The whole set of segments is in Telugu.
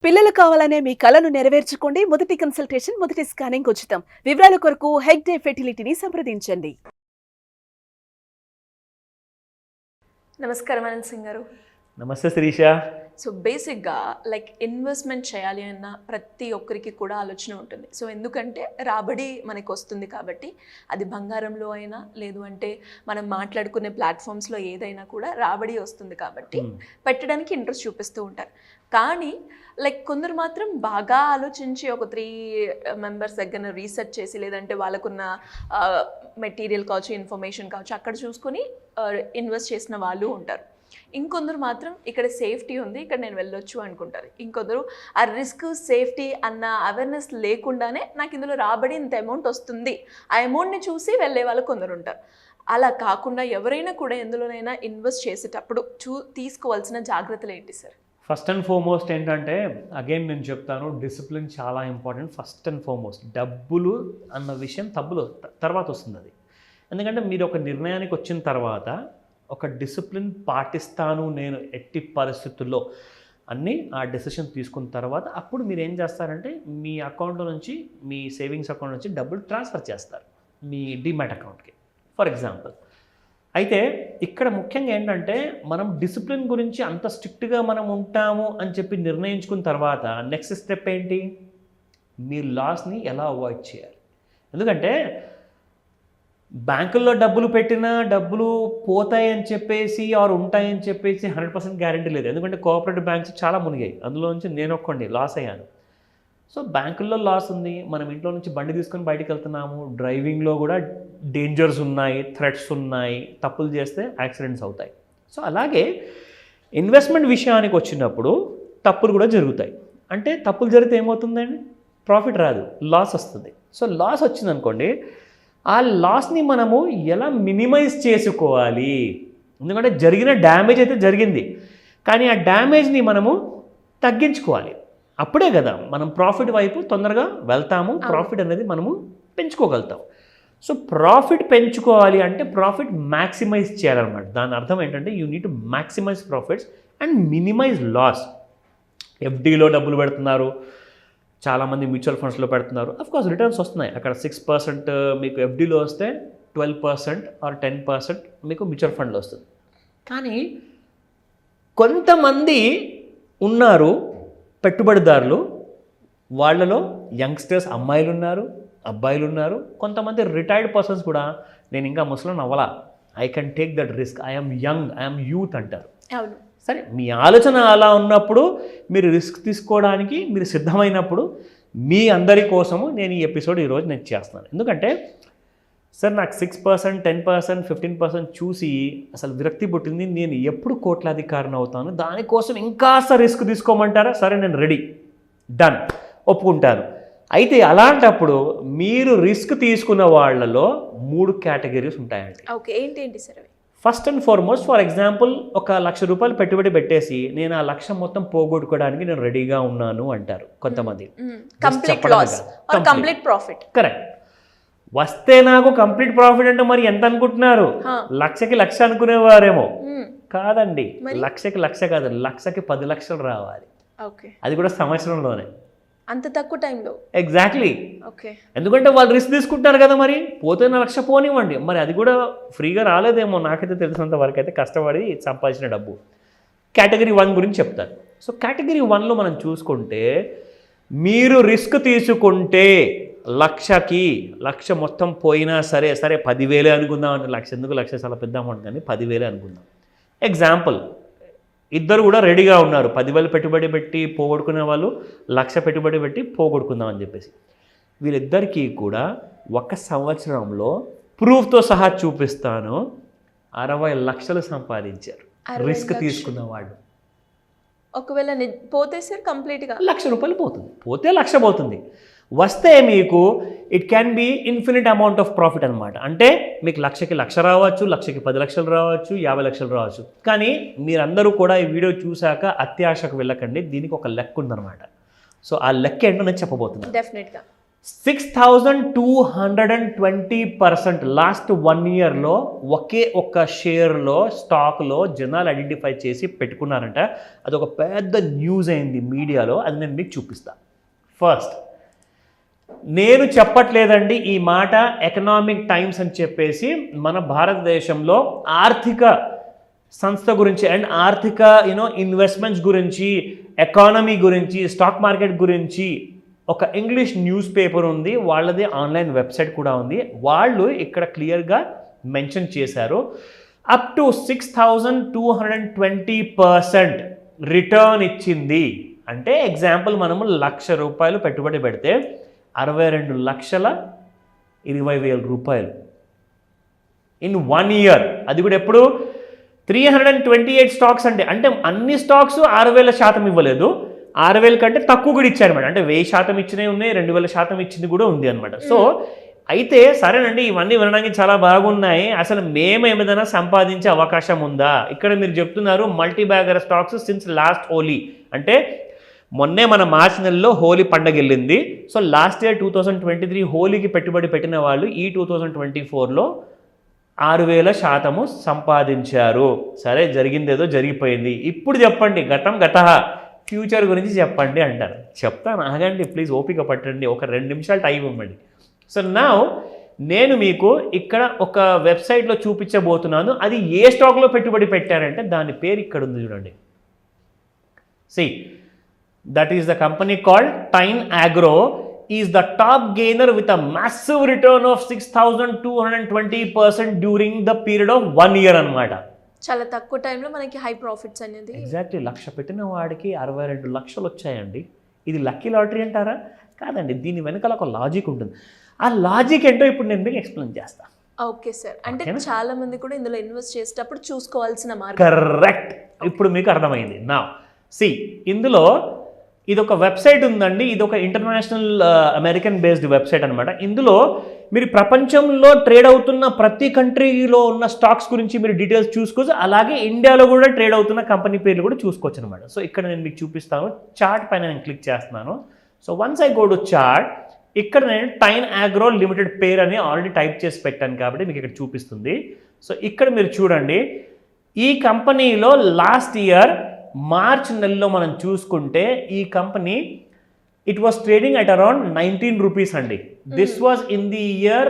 పిల్లలు కావాలనే మీ కలను నెరవేర్చుకోండి. మొదటి కన్సల్టేషన్, మొదటి స్కానింగ్ ఉచితం. వివరాల కొరకు హెగ్డే ఫెర్టిలిటీని సంప్రదించండి. నమస్కారం అనంత్ సింగ్ గారు. నమస్తే శిరీష. సో బేసిక్గా ఇన్వెస్ట్మెంట్ చేయాలి అన్న ప్రతి ఒక్కరికి కూడా ఆలోచన ఉంటుంది. సో ఎందుకంటే రాబడి మనకు వస్తుంది కాబట్టి, అది బంగారంలో అయినా లేదు అంటే మనం మాట్లాడుకునే ప్లాట్ఫామ్స్లో ఏదైనా కూడా రాబడి వస్తుంది కాబట్టి పెట్టడానికి ఇంట్రెస్ట్ చూపిస్తూ ఉంటారు. కానీ కొందరు మాత్రం బాగా ఆలోచించి ఒక 3 మెంబర్స్ దగ్గర రీసెర్చ్ చేసి లేదంటే వాళ్ళకున్న మెటీరియల్ కావచ్చు, ఇన్ఫర్మేషన్ కావచ్చు అక్కడ చూసుకొని ఇన్వెస్ట్ చేసిన వాళ్ళు ఉంటారు. ఇంకొందరు మాత్రం ఇక్కడ సేఫ్టీ ఉంది, ఇక్కడ నేను వెళ్ళొచ్చు అనుకుంటారు. ఇంకొందరు ఆ రిస్క్ సేఫ్టీ అన్న అవేర్నెస్ లేకుండానే నాకు ఇందులో రాబడి ఇంత అమౌంట్ వస్తుంది, ఆ అమౌంట్ని చూసి వెళ్ళే వాళ్ళు కొందరు ఉంటారు. అలా కాకుండా ఎవరైనా కూడా ఎందులోనైనా ఇన్వెస్ట్ చేసేటప్పుడు తీసుకోవాల్సిన జాగ్రత్తలు ఏంటి సార్? ఫస్ట్ అండ్ ఫార్మోస్ట్ ఏంటంటే, అగైన్ నేను చెప్తాను, డిసిప్లిన్ చాలా ఇంపార్టెంట్. ఫస్ట్ అండ్ ఫార్మోస్ట్ డబ్బులు అన్న విషయం తర్వాత వస్తుంది అది. ఎందుకంటే మీరు ఒక నిర్ణయానికి వచ్చిన తర్వాత ఒక డిసిప్లిన్ పాటిస్తాను నేను ఎట్టి పరిస్థితుల్లో అన్నీ ఆ డెసిషన్ తీసుకున్న తర్వాత అప్పుడు మీరు ఏం చేస్తారంటే మీ అకౌంట్లో నుంచి, మీ సేవింగ్స్ అకౌంట్ నుంచి డబ్బులు ట్రాన్స్ఫర్ చేస్తారు మీ డిమాట్ అకౌంట్కి ఫర్ ఎగ్జాంపుల్. అయితే ఇక్కడ ముఖ్యంగా ఏంటంటే, మనం డిసిప్లిన్ గురించి అంత స్ట్రిక్ట్గా మనం ఉంటాము అని చెప్పి నిర్ణయించుకున్న తర్వాత నెక్స్ట్ స్టెప్ ఏంటి, మీ లాస్ని ఎలా అవాయిడ్ చేయాలి. ఎందుకంటే బ్యాంకుల్లో డబ్బులు పెట్టినా డబ్బులు పోతాయని చెప్పేసి ఆర్ ఉంటాయని చెప్పేసి 100% గ్యారంటీ లేదు. ఎందుకంటే కోఆపరేటివ్ బ్యాంక్స్ చాలా మునిగాయి, అందులో నుంచి నేను ఒక్కండి లాస్ అయ్యాను. సో బ్యాంకుల్లో లాస్ ఉంది, మనం ఇంట్లో నుంచి బండి తీసుకొని బయటికి వెళ్తున్నాము, డ్రైవింగ్లో కూడా డేంజర్స్ ఉన్నాయి, థ్రెట్స్ ఉన్నాయి, తప్పులు చేస్తే యాక్సిడెంట్స్ అవుతాయి. సో అలాగే ఇన్వెస్ట్మెంట్ విషయానికి వచ్చినప్పుడు తప్పులు కూడా జరుగుతాయి. అంటే తప్పులు జరిగితే ఏమవుతుందండి, ప్రాఫిట్ రాదు, లాస్ వస్తుంది. సో లాస్ వచ్చిందనుకోండి, ఆ లాస్ని మనము ఎలా మినిమైజ్ చేసుకోవాలి. ఎందుకంటే జరిగిన డ్యామేజ్ అయితే జరిగింది, కానీ ఆ డ్యామేజ్ని మనము తగ్గించుకోవాలి. అప్పుడే కదా మనం ప్రాఫిట్ వైపు తొందరగా వెళ్తాము, ప్రాఫిట్ అనేది మనము పెంచుకోగలుగుతాం. సో ప్రాఫిట్ పెంచుకోవాలి అంటే ప్రాఫిట్ మ్యాక్సిమైజ్ చేయాలన్నమాట. దాని అర్థం ఏంటంటే you need to maximize profits and minimize loss. ఎఫ్డీలో డబ్బులు పెడుతున్నారు, చాలామంది మ్యూచువల్ ఫండ్స్లో పెడుతున్నారు, అఫ్కోర్స్ రిటర్న్స్ వస్తున్నాయి. అక్కడ 6% మీకు ఎఫ్డీలో వస్తే 12% ఆర్ 10% మీకు మ్యూచువల్ ఫండ్లో వస్తుంది. కానీ కొంతమంది ఉన్నారు పెట్టుబడిదారులు, వాళ్ళలో యంగ్స్టర్స్ అమ్మాయిలు ఉన్నారు, అబ్బాయిలు ఉన్నారు, కొంతమంది రిటైర్డ్ పర్సన్స్ కూడా నేను ఇంకా ముసలిని అవ్వలా, I can take that risk, I'm young, I'm youth అంటారు. అవును, సరే మీ ఆలోచన అలా ఉన్నప్పుడు, మీరు రిస్క్ తీసుకోవడానికి మీరు సిద్ధమైనప్పుడు మీ అందరి కోసము నేను ఈ ఎపిసోడ్ ఈరోజు నేను చేస్తున్నాను. ఎందుకంటే సార్ నాకు 6%, 10%, 15% చూసి అసలు విరక్తి పుట్టింది. నేను ఎప్పుడు కోట్లాధికారిని అవుతాను, దానికోసం ఇంకాస్త రిస్క్ తీసుకోమంటారా, సరే నేను రెడీ, డన్, ఒప్పుకుంటాను. అయితే అలాంటప్పుడు మీరు రిస్క్ తీసుకున్న వాళ్ళలో 3 కేటగిరీస్ ఉంటాయండి. ఓకే, ఏంటి sir? First and foremost, for example ఒక ₹1,00,000 పెట్టుబడి పెట్టేసి నేను ఆ లక్ష్యం మొత్తం పోగొట్టుకోవడానికి నేను రెడీగా ఉన్నాను అంటారు కొంతమంది. కరెక్ట్. వస్తే నాకు కంప్లీట్ ప్రాఫిట్ అంటే మరి ఎంత అనుకుంటున్నారు, 1,00,000కి 1,00,000 అనుకునేవారేమో. కాదండి, 1,00,000కి 1,00,000 కాదు, 1,00,000కి 10 లక్షలు రావాలి. అది కూడా సంవత్సరంలోనే, అంత తక్కువ టైంలో. ఎగ్జాక్ట్లీ. ఓకే, ఎందుకంటే వాళ్ళు రిస్క్ తీసుకుంటారు కదా, మరి పోతే 1,00,000 పోనివ్వండి, మరి అది కూడా ఫ్రీగా రాలేదేమో, నాకైతే తెలిసినంత వరకు అయితే కష్టపడి సంపాదించిన డబ్బు. కేటగిరీ 1 గురించి చెప్తారు. సో కేటగిరీ 1లో మనం చూసుకుంటే, మీరు రిస్క్ తీసుకుంటే 1,00,000కి 1,00,000 మొత్తం పోయినా సరే 10,000 అనుకుందాం అంటే, 1,00,000 ఎందుకు, 1,00,000 చాలా పెద్ద అమౌంట్, కానీ 10,000 అనుకుందాం. ఎగ్జాంపుల్, ఇద్దరు కూడా రెడీగా ఉన్నారు, 10,000 పెట్టుబడి పెట్టి పోగొట్టుకునే వాళ్ళు, 1,00,000 పెట్టుబడి పెట్టి పోగొట్టుకుందాం అని చెప్పేసి. వీళ్ళిద్దరికీ కూడా 1 సంవత్సరంలో ప్రూఫ్తో సహా చూపిస్తాను, 60 లక్షలు సంపాదించారు రిస్క్ తీసుకున్న వాళ్ళు. ఒకవేళ పోతే సార్ కంప్లీట్గా ₹1,00,000 పోతుంది, పోతే 1,00,000 పోతుంది. వస్తే మీకు it can be infinite amount of profit అనమాట. అంటే మీకు 1,00,000కి 1,00,000 రావచ్చు, 1,00,000కి 10 లక్షలు రావచ్చు, 50 లక్షలు రావచ్చు. కానీ మీరందరూ కూడా ఈ వీడియో చూశాక అత్యాశకు వెళ్ళకండి, దీనికి ఒక లెక్క ఉందన్నమాట. సో ఆ లెక్క ఏంటో నేను చెప్పబోతున్నాను. డెఫినెట్గా 6220% లాస్ట్ 1 ఇయర్లో ఒకే ఒక్క షేర్లో స్టాక్లో జనాలు ఐడెంటిఫై చేసి పెట్టుకున్నారంట. అదొక పెద్ద న్యూస్ అయింది మీడియాలో. అది నేను మీకు చూపిస్తాను. ఫస్ట్, నేను చెప్పట్లేదండి ఈ మాట, ఎకనామిక్ టైమ్స్ అని చెప్పేసి మన భారతదేశంలో ఆర్థిక సంస్థ గురించి అండ్ ఆర్థిక ఇన్వెస్ట్మెంట్స్ గురించి, ఎకానమీ గురించి, స్టాక్ మార్కెట్ గురించి ఒక ఇంగ్లీష్ న్యూస్ పేపర్ ఉంది, వాళ్ళది ఆన్లైన్ వెబ్సైట్ కూడా ఉంది. వాళ్ళు ఇక్కడ క్లియర్గా మెన్షన్ చేశారు అప్ టు 6220% రిటర్న్ ఇచ్చింది. అంటే ఎగ్జాంపుల్ మనము ₹1,00,000 పెట్టుబడి పెడితే 62,20,000 ఇన్ 1 ఇయర్. అది కూడా ఎప్పుడు 328 స్టాక్స్ అంటే అన్ని స్టాక్స్ 6,000% ఇవ్వలేదు, 6,000 కంటే తక్కువ కూడా ఇచ్చారనమాట. అంటే 1,000% ఇచ్చినవి ఉన్నాయి, 2,000% ఇచ్చింది కూడా ఉంది అనమాట. సో అయితే సరేనండి, ఇవన్నీ వినడానికి చాలా బాగున్నాయి, అసలు మేము ఏమైనా సంపాదించే అవకాశం ఉందా? ఇక్కడ మీరు చెప్తున్నారు multibagger stocks since last Holi, అంటే మొన్నే మన మార్చి నెలలో హోలీ పండగ వెళ్ళింది. సో లాస్ట్ ఇయర్ 2023 హోలీకి పెట్టుబడి పెట్టిన వాళ్ళు ఈ 2024లో 6,000% సంపాదించారు. సరే, జరిగిందేదో జరిగిపోయింది. ఇప్పుడు చెప్పండి, గతం గతః, ఫ్యూచర్ గురించి చెప్పండి అంటారు. చెప్తాను, ఆగండి ప్లీజ్, ఓపిక పట్టండి, ఒక 2 నిమిషాలు టైం ఇవ్వండి. సో నౌ నేను మీకు ఇక్కడ ఒక వెబ్సైట్లో చూపించబోతున్నాను. అది ఏ స్టాక్లో పెట్టుబడి పెట్టారంటే దాని పేరు ఇక్కడ ఉంది చూడండి. See, that is the company called Tyne Agro is the top gainer with a massive return of 6220% during the period of 1 year అన్నమాట. చాలా తక్కువ టైంలో మనకి హై ప్రాఫిట్స్ అనేది. ఎగ్జాక్ట్లీ 1,00,000 పెట్టిన వాడికి 62 లక్షలు వచ్చాయండి. ఇది లక్కీ లాటరీ అంటారా? కాదండి, దీని వెనకాల ఒక లాజిక్ ఉంటుంది. ఆ లాజిక్ ఏంటో ఇప్పుడు నేను మీకు ఎక్స్ప్లెయిన్ చేస్తాను. ఓకే సార్, అంటే చాలా మంది కూడా ఇందులో ఇన్వెస్ట్ చేసేటప్పుడు చూసుకోవాల్సిన మార్గం. కరెక్ట్, ఇప్పుడు మీకు అర్థమైంది. నా ఇందులో ఇది ఒక వెబ్సైట్ ఉందండి. ఇది ఒక ఇంటర్నేషనల్ అమెరికన్ బేస్డ్ వెబ్సైట్ అనమాట. ఇందులో మీరు ప్రపంచంలో ట్రేడ్ అవుతున్న ప్రతి కంట్రీలో ఉన్న స్టాక్స్ గురించి మీరు డీటెయిల్స్ చూసుకోవచ్చు. అలాగే ఇండియాలో కూడా ట్రేడ్ అవుతున్న కంపెనీ పేర్లు కూడా చూసుకోవచ్చు అనమాట. సో ఇక్కడ నేను మీకు చూపిస్తాను. చార్ట్ పైన నేను క్లిక్ చేస్తున్నాను. So once I go to chart, ఇక్కడ నేను టైన్ ఆగ్రో లిమిటెడ్ పేరు అని ఆల్రెడీ టైప్ చేసి పెట్టాను కాబట్టి మీకు ఇక్కడ చూపిస్తుంది. సో ఇక్కడ మీరు చూడండి, ఈ కంపెనీలో లాస్ట్ ఇయర్ మార్చ్ నెలలో మనం చూసుకుంటే ఈ company it was trading at around 19 rupees అండి. This was in the year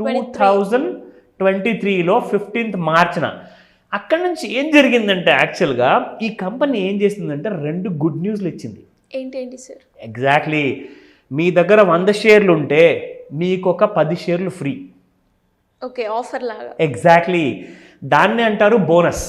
2023లో 15th మార్చ్న. అక్కడ నుంచి ఏం జరిగిందంటే యాక్చువల్గా ఈ కంపెనీ ఏం చేసిందంటే 2 గుడ్ న్యూస్లు ఇచ్చింది. ఏంటేంటి సార్? ఎగ్జాక్ట్లీ, మీ దగ్గర 100 షేర్లు ఉంటే మీకు ఒక 10 షేర్లు ఫ్రీ. ఓకే, ఆఫర్ లాగా. ఎగ్జాక్ట్లీ, దాన్ని అంటారు బోనస్.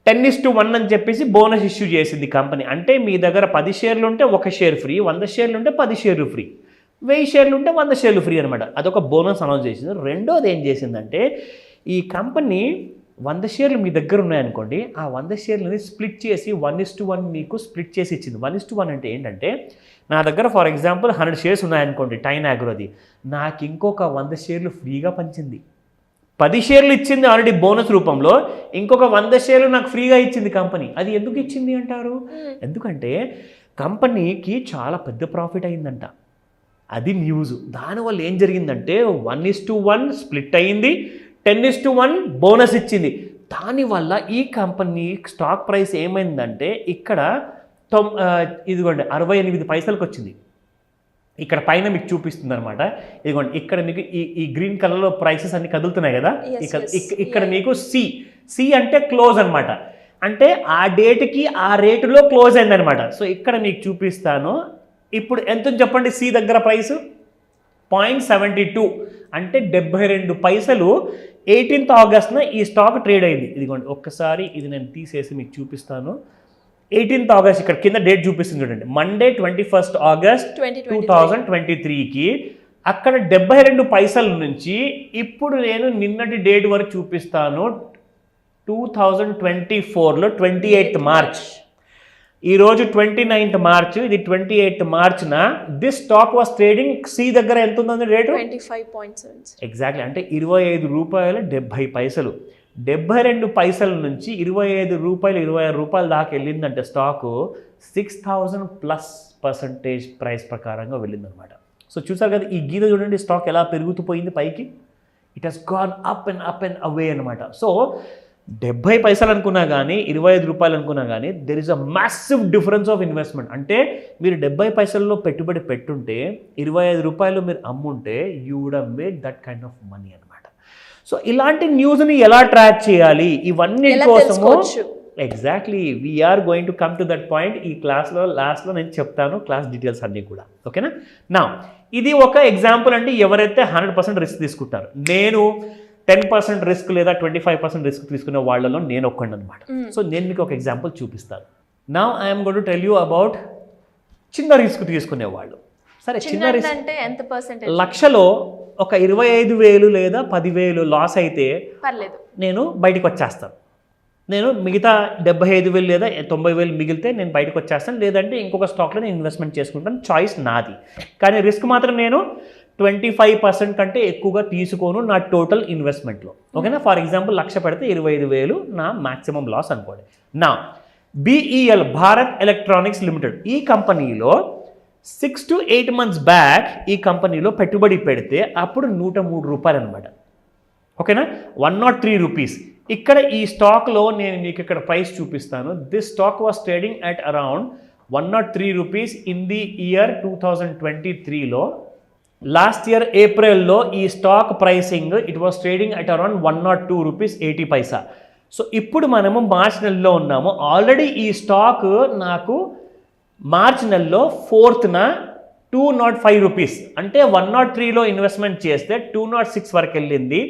10:1 అని చెప్పేసి బోనస్ ఇష్యూ చేసింది కంపెనీ. అంటే మీ దగ్గర 10 షేర్లు ఉంటే 1 షేర్ ఫ్రీ, 100 షేర్లు ఉంటే 10 షేర్లు ఫ్రీ, 1000 షేర్లు ఉంటే 100 షేర్లు ఫ్రీ అనమాట. అదొక బోనస్ అనౌన్స్ చేసింది. రెండోది ఏం చేసిందంటే ఈ కంపెనీ 100 షేర్లు మీ దగ్గర ఉన్నాయనుకోండి, ఆ 100 షేర్లని స్ప్లిట్ చేసి 1:1 మీకు స్ప్లిట్ చేసి ఇచ్చింది. 1:1 అంటే ఏంటంటే, నా దగ్గర ఫర్ ఎగ్జాంపుల్ 100 షేర్స్ ఉన్నాయనుకోండి టైన్ ఆగ్రోది, నాకు ఇంకొక 100 షేర్లు ఫ్రీగా పంచింది. 10 షేర్లు ఇచ్చింది ఆల్రెడీ బోనస్ రూపంలో, ఇంకొక 100 షేర్లు నాకు ఫ్రీగా ఇచ్చింది కంపెనీ. అది ఎందుకు ఇచ్చింది అంటారు? ఎందుకంటే కంపెనీకి చాలా పెద్ద ప్రాఫిట్ అయిందంట. అది న్యూస్. దానివల్ల ఏం జరిగిందంటే 1:1 స్ప్లిట్ అయింది, 10:1 బోనస్ ఇచ్చింది. దానివల్ల ఈ కంపెనీ స్టాక్ ప్రైస్ ఏమైందంటే ఇక్కడ ఇదిగోండి 68 పైసలకు వచ్చింది. ఇక్కడ పైన మీకు చూపిస్తుంది అనమాట. ఇదిగోండి, ఇక్కడ మీకు ఈ గ్రీన్ కలర్లో ప్రైసెస్ అన్ని కదులుతున్నాయి కదా. ఇక్కడ మీకు సి అంటే క్లోజ్ అనమాట. అంటే ఆ డేట్కి ఆ రేటులో క్లోజ్ అయిందనమాట. సో ఇక్కడ మీకు చూపిస్తాను. ఇప్పుడు ఎంత చెప్పండి సి దగ్గర ప్రైస్? 0.72 అంటే 72 పైసలు 18th ఆగస్ట్న ఈ స్టాక్ ట్రేడ్ అయింది. ఇదిగోండి, ఒక్కసారి ఇది నేను తీసేసి మీకు చూపిస్తాను. 18th ఆగస్ట్ ఇక్కడ కింద డేట్ చూపిస్తుంది చూడండి. మండే 21st ఆగస్ట్ 2023కి అక్కడ 72 పైసల నుంచి ఇప్పుడు నేను నిన్నటి డేట్ వరకు చూపిస్తాను. 2024లో 28th మార్చ్, ఈరోజు 29th మార్చ్, ఇది 28th మార్చ్న దిస్ స్టాక్ వాస్ ట్రేడింగ్. సి దగ్గర ఎంత ఉందండి రేటు? 25.7. ఎగ్జాక్ట్లీ, అంటే ₹25.70. 72 పైసల నుంచి ₹25.26 దాకా వెళ్ళిందంటే స్టాకు 6,000+ % ప్రైస్ ప్రకారంగా వెళ్ళిందనమాట. సో చూసారు కదా ఈ గీత చూడండి, స్టాక్ ఎలా పెరుగుతూ పోయింది పైకి. It has gone up and away అనమాట. సో 70 పైసలు అనుకున్నా కానీ 25 రూపాయలు అనుకున్నా కానీ there is a massive difference of investment. అంటే మీరు 70 పైసల్లో పెట్టుబడి పెట్టుంటే 25 రూపాయలు మీరు అమ్ముంటే you would have made that kind of money అనమాట. సో ఇలాంటి న్యూస్ని ఎలా ట్రాక్ చేయాలి ఇవన్నీ కోసము exactly we're going to come to that point. ఈ క్లాస్లో లాస్ట్లో నేను చెప్తాను క్లాస్ డీటెయిల్స్ అన్నీ కూడా. ఓకేనా? నా ఇది ఒక ఎగ్జాంపుల్ అండి. ఎవరైతే 100% రిస్క్ తీసుకుంటారు, నేను 10% రిస్క్ లేదా 25% రిస్క్ తీసుకునే వాళ్ళలో నేను ఒక్కడిని అనమాట. సో నేను మీకు ఒక ఎగ్జాంపుల్ చూపిస్తాను. Now I'm going to tell you about చిన్న రిస్క్ తీసుకునే వాళ్ళు. సరే, చిన్న రిస్క్ అంటే ఎంత పర్సెంటేజ్? లక్షలో ఒక 25,000 లేదా 10,000 లాస్ అయితే పర్లేదు, నేను బయటకు వచ్చేస్తాను. నేను మిగతా 75,000 లేదా 90,000 మిగిలితే నేను బయటకు వచ్చేస్తాను, లేదంటే ఇంకొక స్టాక్లో నేను ఇన్వెస్ట్మెంట్ చేసుకుంటాను. చాయిస్ నాది. కానీ రిస్క్ మాత్రం నేను 25% కంటే ఎక్కువగా తీసుకోను నా టోటల్ ఇన్వెస్ట్మెంట్లో. ఓకేనా? ఫర్ ఎగ్జాంపుల్ 1,00,000 పెడితే 25,000 నా మ్యాక్సిమం లాస్ అనుకోండి. నా BEL భారత్ ఎలక్ట్రానిక్స్ లిమిటెడ్ ఈ కంపెనీలో 6 to 8 months బ్యాక్ ఈ కంపెనీలో పెట్టుబడి పెడితే అప్పుడు 103 రూపాయలు అనమాట. ఓకేనా? 103 రూపీస్. ఇక్కడ ఈ స్టాక్లో నేను మీకు ఇక్కడ ప్రైస్ చూపిస్తాను. This stock was trading at around 103 rupees in the year 2023లో. లాస్ట్ ఇయర్ ఏప్రిల్లో ఈ stock pricing it was trading at around 102 rupees 80 పైసా. సో ఇప్పుడు మనము మార్చ్ నెలలో ఉన్నాము. ఆల్రెడీ ఈ స్టాక్ నాకు మార్చ్ నెలలో 4th 205 రూపీస్, అంటే 103లో ఇన్వెస్ట్మెంట్ చేస్తే 206 వరకు వెళ్ళింది.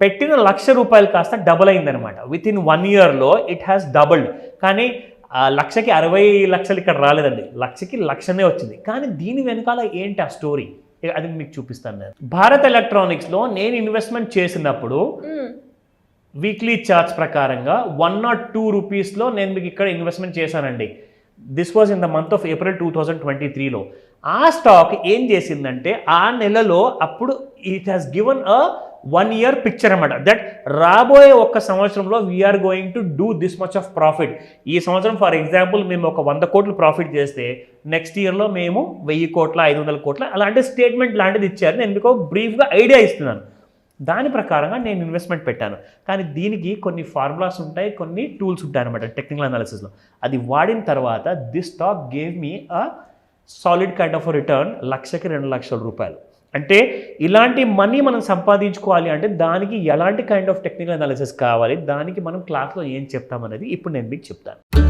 పెట్టిన 1,00,000 రూపాయలు కాస్త డబుల్ అయిందనమాట. విత్ ఇన్ 1 yearలో ఇట్ హ్యాస్ డబుల్డ్. కానీ 1,00,000కి 60 లక్షలు ఇక్కడ రాలేదండి, 1,00,000కి 1,00,000నే వచ్చింది. కానీ దీని వెనకాల ఏంటి ఆ స్టోరీ, అది మీకు చూపిస్తాను నేను. భారత్ ఎలక్ట్రానిక్స్లో నేను ఇన్వెస్ట్మెంట్ చేసినప్పుడు వీక్లీ చార్ట్స్ ప్రకారంగా 102 రూపీస్లో నేను మీకు ఇక్కడ ఇన్వెస్ట్మెంట్ చేశానండి. This was in the month of April 2023లో. ఆ స్టాక్ ఏం చేసిందంటే ఆ నెలలో అప్పుడు it has given a 1 year picture అనమాట. దట్ రాబోయే 1 సంవత్సరంలో we're going to do this much of profit. ఈ సంవత్సరం ఫర్ ఎగ్జాంపుల్ మేము ఒక 100 కోట్లు ప్రాఫిట్ చేస్తే నెక్స్ట్ ఇయర్లో మేము 1000 కోట్ల 500 కోట్ల అలాంటి స్టేట్మెంట్ లాంటిది ఇచ్చారు. నేను మీకు బ్రీఫ్గా ఐడియా ఇస్తున్నాను. దాని ప్రకారంగా నేను ఇన్వెస్ట్మెంట్ పెట్టాను. కానీ దీనికి కొన్ని ఫార్ములాస్ ఉంటాయి, కొన్ని టూల్స్ ఉంటాయి అనమాట టెక్నికల్ అనాలిసిస్లో. అది వాడిన తర్వాత this stock gave me a solid kind of return. 1,00,000కి 2,00,000 రూపాయలు. అంటే ఇలాంటి మనీ మనం సంపాదించుకోవాలి అంటే దానికి ఎలాంటి కైండ్ ఆఫ్ టెక్నికల్ అనాలిసిస్ కావాలి, దానికి మనం క్లాస్లో ఏం చెప్తామనేది ఇప్పుడు నేను మీకు చెప్తాను.